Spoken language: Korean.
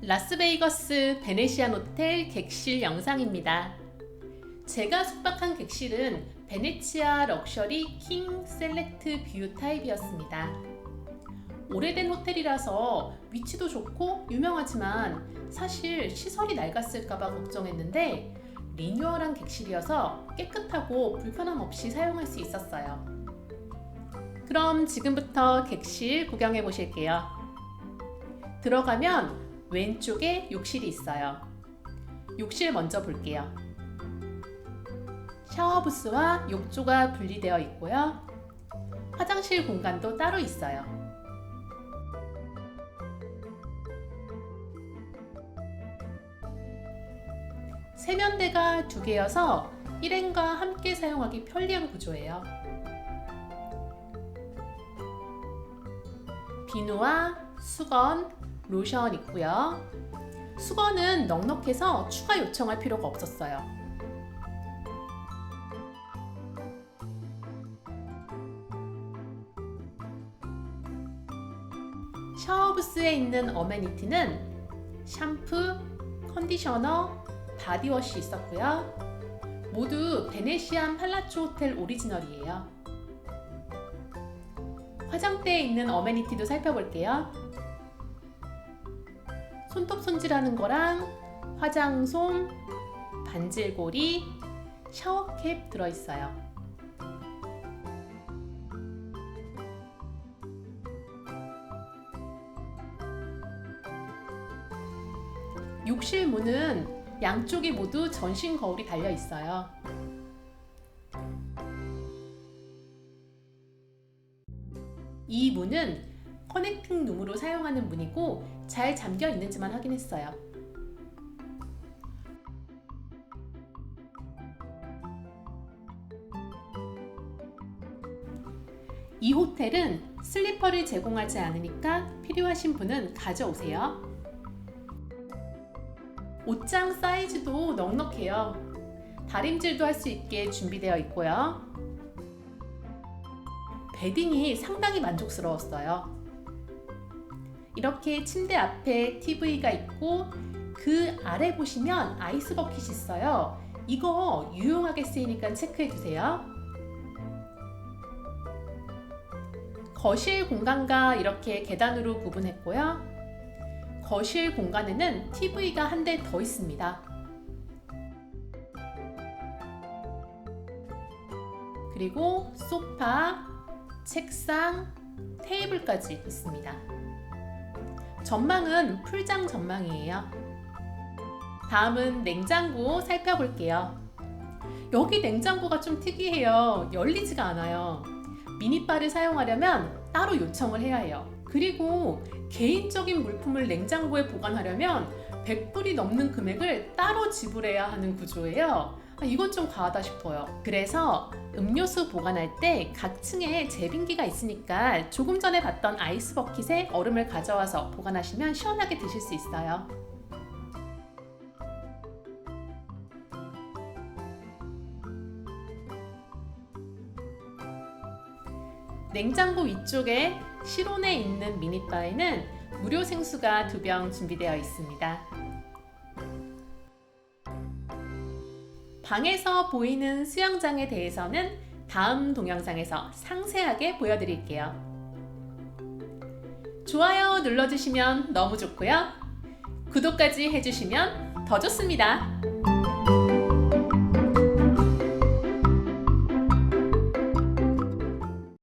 라스베이거스 베네시안 호텔 객실 영상입니다. 제가 숙박한 객실은 베네치아 럭셔리 킹 셀렉트 뷰 타입이었습니다. 오래된 호텔이라서 위치도 좋고 유명하지만 사실 시설이 낡았을까봐 걱정했는데 리뉴얼한 객실이어서 깨끗하고 불편함 없이 사용할 수 있었어요. 그럼 지금부터 객실 구경해 보실게요. 들어가면 왼쪽에 욕실이 있어요. 욕실 먼저 볼게요. 샤워 부스와 욕조가 분리되어 있고요. 화장실 공간도 따로 있어요. 세면대가 2개여서 일행과 함께 사용하기 편리한 구조예요. 비누와 수건, 로션 있고요. 수건은 넉넉해서 추가 요청할 필요가 없었어요. 샤워부스에 있는 어메니티는 샴푸, 컨디셔너, 바디워시 있었고요. 모두 베네시안 팔라초 호텔 오리지널이에요. 화장대에 있는 어메니티도 살펴볼게요. 손톱 손질하는 거랑 화장솜, 반질고리, 샤워캡 들어있어요. 욕실 문은 양쪽이 모두 전신 거울이 달려 있어요. 이 문은 커넥팅 룸으로 사용하는 문이고 잘 잠겨 있는지만 확인했어요. 이 호텔은 슬리퍼를 제공하지 않으니까 필요하신 분은 가져오세요. 옷장 사이즈도 넉넉해요. 다림질도 할 수 있게 준비되어 있고요. 베딩이 상당히 만족스러웠어요. 이렇게 침대 앞에 TV가 있고 그 아래 보시면 아이스 버킷이 있어요. 이거 유용하게 쓰이니까 체크해 주세요. 거실 공간과 이렇게 계단으로 구분했고요. 거실 공간에는 TV가 한 대 더 있습니다. 그리고 소파, 책상, 테이블까지 있습니다. 전망은 풀장 전망이에요. 다음은 냉장고 살펴볼게요. 여기 냉장고가 좀 특이해요. 열리지가 않아요. 미니바를 사용하려면 따로 요청을 해야 해요. 그리고 개인적인 물품을 냉장고에 보관하려면 100불이 넘는 금액을 따로 지불해야 하는 구조예요. 이건 좀 과하다 싶어요. 그래서 음료수 보관할 때 각 층에 제빙기가 있으니까 조금 전에 봤던 아이스 버킷에 얼음을 가져와서 보관하시면 시원하게 드실 수 있어요. 냉장고 위쪽에 실온에 있는 미니바에는 무료 생수가 2병 준비되어 있습니다. 방에서 보이는 수영장에 대해서는 다음 동영상에서 상세하게 보여드릴게요. 좋아요 눌러주시면 너무 좋고요. 구독까지 해주시면 더 좋습니다.